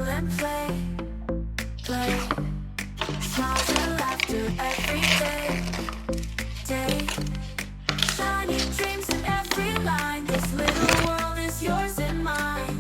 spill and play. Smiles and laughter every day. Shiny dreams in every line. This little world is yours and mine.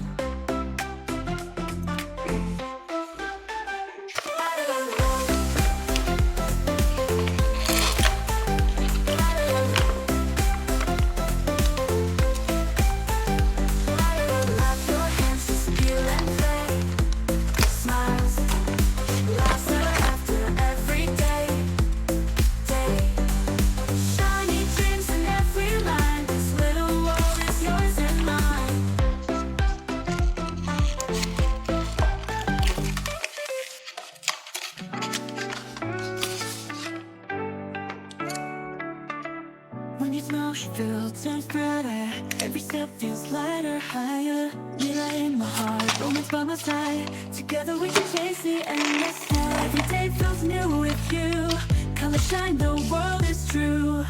When you smile, she feels turns brighter. Every step feels lighter, higher. Mira in my heart, romance by my side. Together we can chase the endless night. Every day feels new with you. Color shine, the world is true.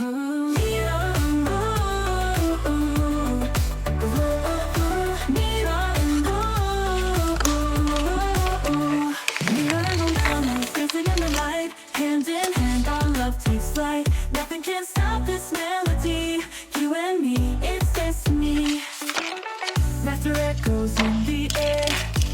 Mira, Mira and Mira and romance, dancing in the light. Hand in hand, our love takes flight. Nothing can stop this melody. You and me, it's destiny. Laughter echoes in the air.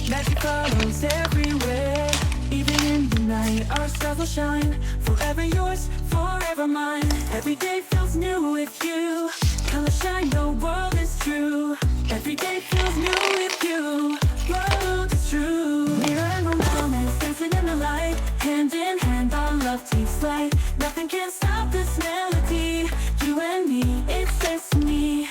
Magic follows everywhere. Even in the night, our stars will shine. Forever yours, forever mine. Every day feels new with you. Color shine, the world is true. Every day feels new with you. World is true. Mira and romance, dancing in the light. Hand in hand, our love takes flight. Nothing can stop this melody. You and me, it's destiny.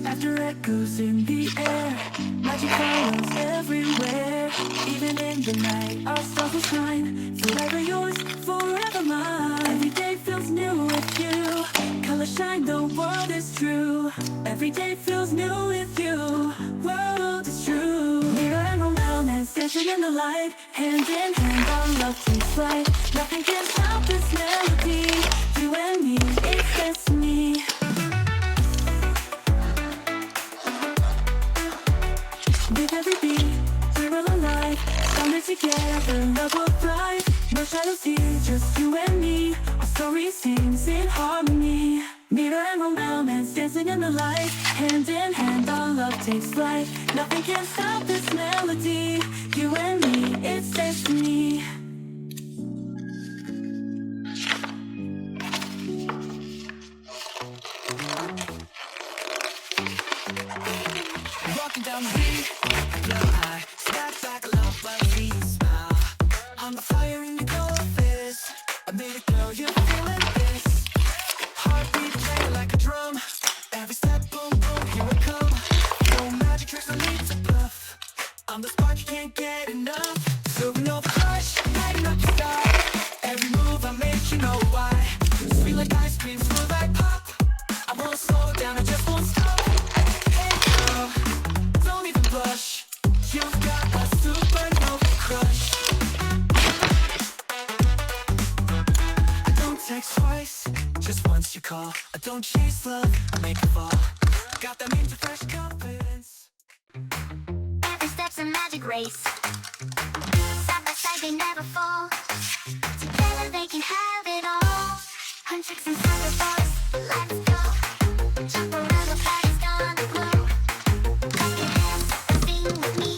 After echoes in the air, magic follows everywhere. Even in the night, our stars will shine. Forever yours, forever mine. Every day feels new with you. Color shine, the world is true. Every day feels new with you. World is true. Mira and romance, dancing in the light. Hand in hand, our love takes flight. Nothing can stop this melody. You and me, it's destiny. With every beat, we're all alive. Stronger together, love will thrive. No shadows here, just you and me. Our story sings in harmony. Mira and romance, dancing in the light. Hand in hand, our love takes flight. Nothing can stop this melody. You and me, it's destiny. Walking down the street, blow high, snap like a love bug, see you smile. I'm the fire in your cold fist. I made it, girl, you're feeling this. Heartbeat play like a drum. Every step, boom, boom, here we come. No magic tricks, no need to bluff. I'm the spark, you can't get enough. Supernova crush, lighting up the sky. Every move I make, you know why. Sweet like ice cream, smooth like pop. I won't slow down, I just won't stop. Hey girl, don't even blush. You've got a supernova crush. I don't text twice, just once you call. I don't chase love, I make it fall. Got that means of fresh confidence. Every step's a magic race. Side by side they never fall. Together they can have it all. Huntrix and Saja Boys, let's go. Jump around, the party's gonna glow. Clap your hands and sing with me.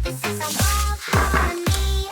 This is a wild harmony.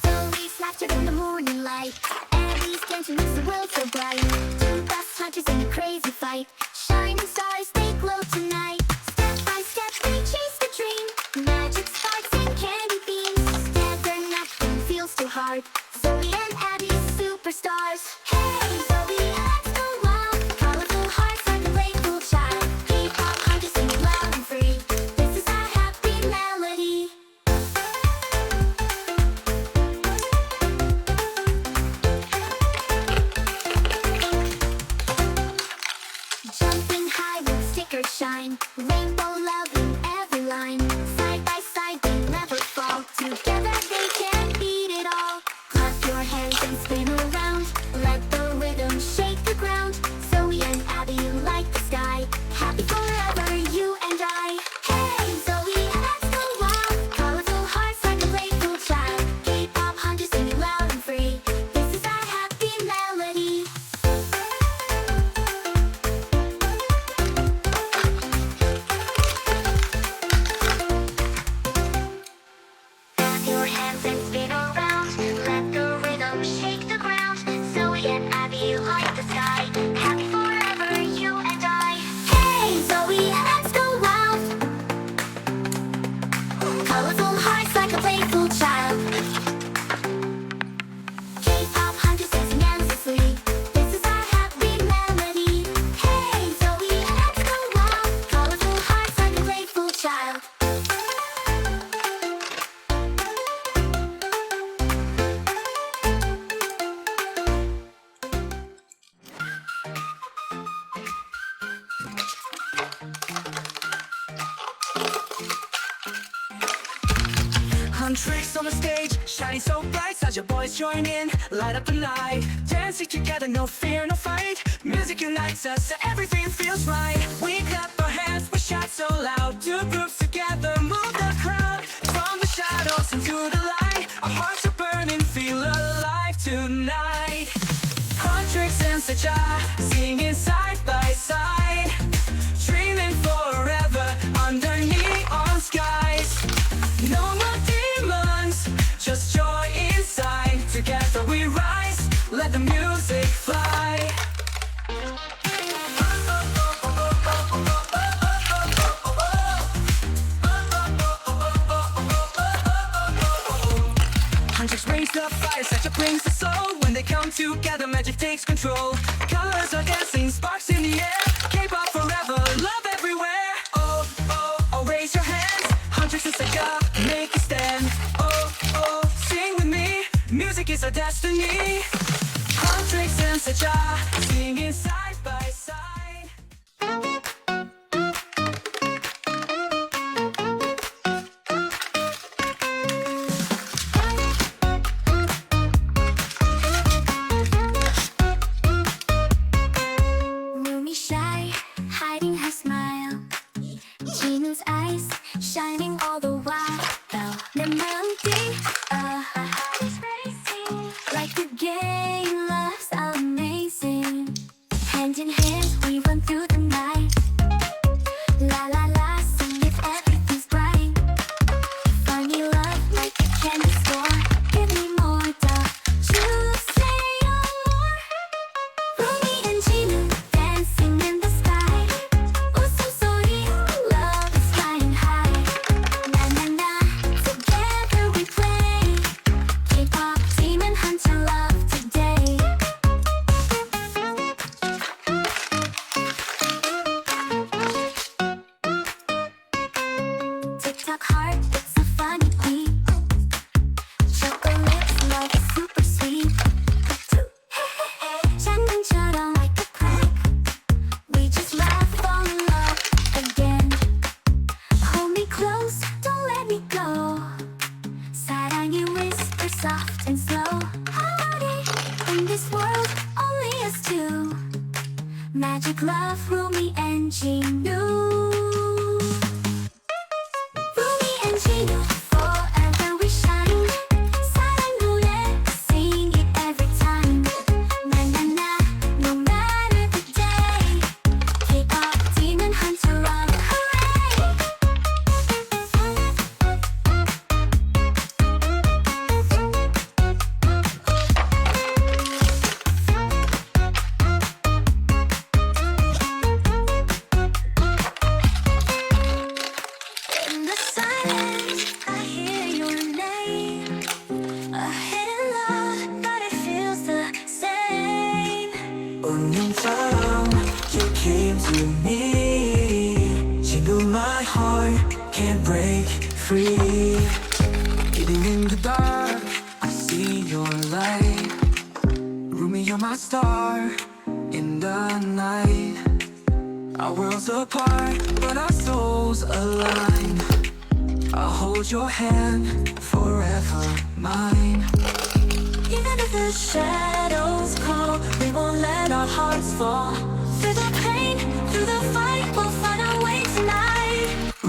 Zoe's laughter in the morning light. Abby's dancing makes the world so bright. Two best hunters in a crazy fight. Shining stars, they glow tonight. Step by step, we chase the dream. Magic sparks and candy beams. Together, nothing feels too hard. Zoe and Abby, superstars. Hey, Zoe, let's go wild. Colorful hearts like a playful child. K-pop hunters singing loud and free. This is our happy melody. joy and Abby like the sky. Happy forever, you and I. Hey, Zoe, let's go wild. Colorful hearts like a playful child. K-pop hunters dancing endlessly. This is our happy melody. Hey, Zoe, let's go wild. Colorful hearts like a playful child. Huntrix on the stage, shining so bright. Saja Boys join in, light up the night. Dancing together, no fear, no fight. Music unites us, so everything feels right. We clap our hands, we shout so loud. Two groups together, move the crowd. From the shadows into the light, our hearts are burning, feel alive tonight. Huntrix and Saja, singing side by side. Dreaming forever under neon skies. No more demons, just joy inside. Together we rise, let the music fly. Huntrix brings the fire, Saja brings the soul. When they come together, magic takes control. Colors are dancing, sparks in the air. K-pop forever, love everywhere. Oh, oh, oh, raise your hands. Huntrix and Saja, make a stand. Oh, oh, sing with me. Music is our destiny. Huntrix and Saja, singing side by side. Rumi shy, hiding her smile. Jinu's eyes shining all the while. The melody, our heart is racing. Like the game, love's amazing. Hand in hand, we run through the night. La la la, sing if everything's bright. Funny love like a candy store. Give me more, don't you say no more. Rumi and Jinu dancing in the sky. 웃음 소리, love is flying high. Na na na, together we play. K-pop Demon Hunter love today. TikTok heart, it's a funny beat. Chocolates, love is super sweet. 장난처럼 like a prank. We just laugh, fall in love again. Hold me close, don't let me go. 사랑이 whisper soft and slow. In this world, only us two. Magic love, Rumi and Jinu. Rumi and Jinu, forever we shine. 사랑 노래, sing it every time. Na na na, no matter the day. K-pop Demon Hunter run, hooray! In the silence, I hear your name. A hidden love, but it feels the same. 운명처럼 you came to me. Jingle my heart can't break free. Hidden in the dark, I see your light. Rumi, you're my star in the night. Our worlds apart, but our souls align. I'll hold your hand forever, mine. Even if the shadows call, we won't let our hearts fall. Through the pain, through the fight, we'll find our way tonight.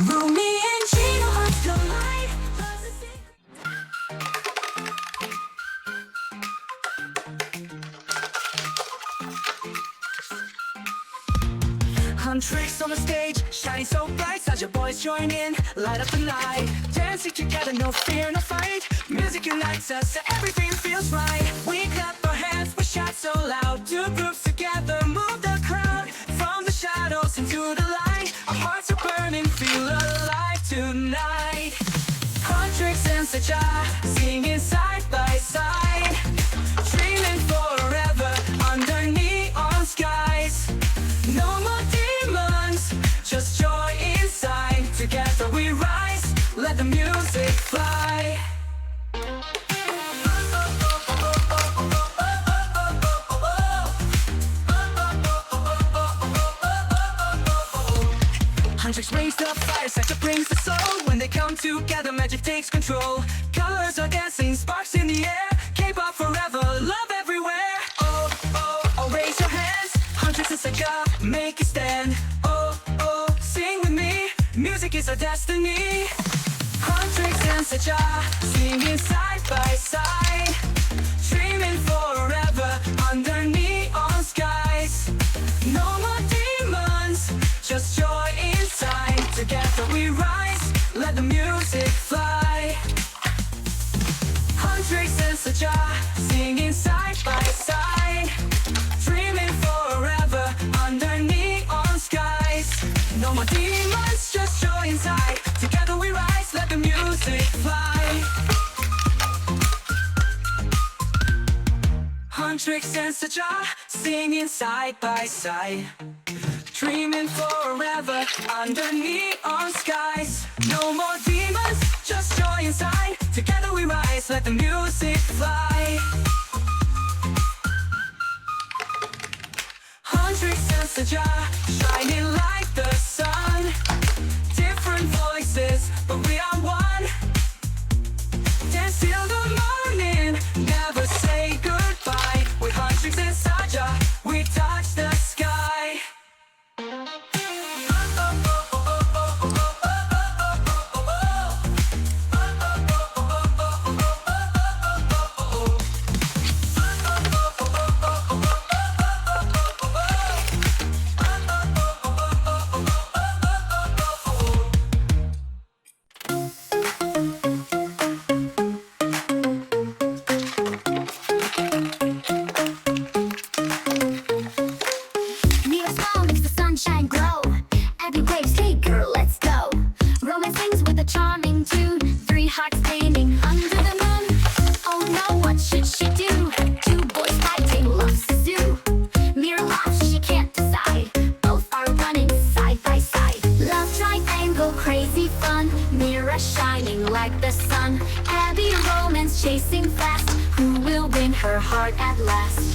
Rumi and Jinu, hearts collide. Love's a secret. Huntrix on the stage, shining so bright. Saja Boys join in, light up the night. Dancing together, no fear, no fight. Music unites us, so everything feels right. We clap our hands, we shout so Huntrix brings the fire, Saja brings the soul. When they come together, magic takes control. Colors are dancing, sparks in the air. K-pop forever, love everywhere. Oh, oh, oh, raise your hands. Huntrix and Saja, make it stand. Oh, oh, sing with me. Music is our destiny. Huntrix and Saja, singing side by side. Dreaming forever under neon skies. No more demons, just joy inside. Together we rise, let the music fly. Huntrix and Saja, singing side by side. Dreaming forever under neon skies. No more demons, just joy inside. Together we rise, let the music fly. Huntrix and Saja, singing side by side. Dreaming forever under neon skies. No more demons, just joy inside. Together we rise, let the music fly. Huntrix and Saja, shining like the sun. Different voices, but we are one. Dance till the morning, never say goodbye. With Huntrix and Saja, we touch the sky. Mira's smile makes the sunshine glow. Abby waves, hey girl, let's go. Romance sings with a charming tune. Three hearts painting under the moon. Oh no, what should she do? Two boys fighting, love's a zoo. Mira laughs, she can't decide. Both are running side by side. Love triangle, crazy fun. Mira shining like the sun. Abby romance chasing fast. Who will win her heart at last?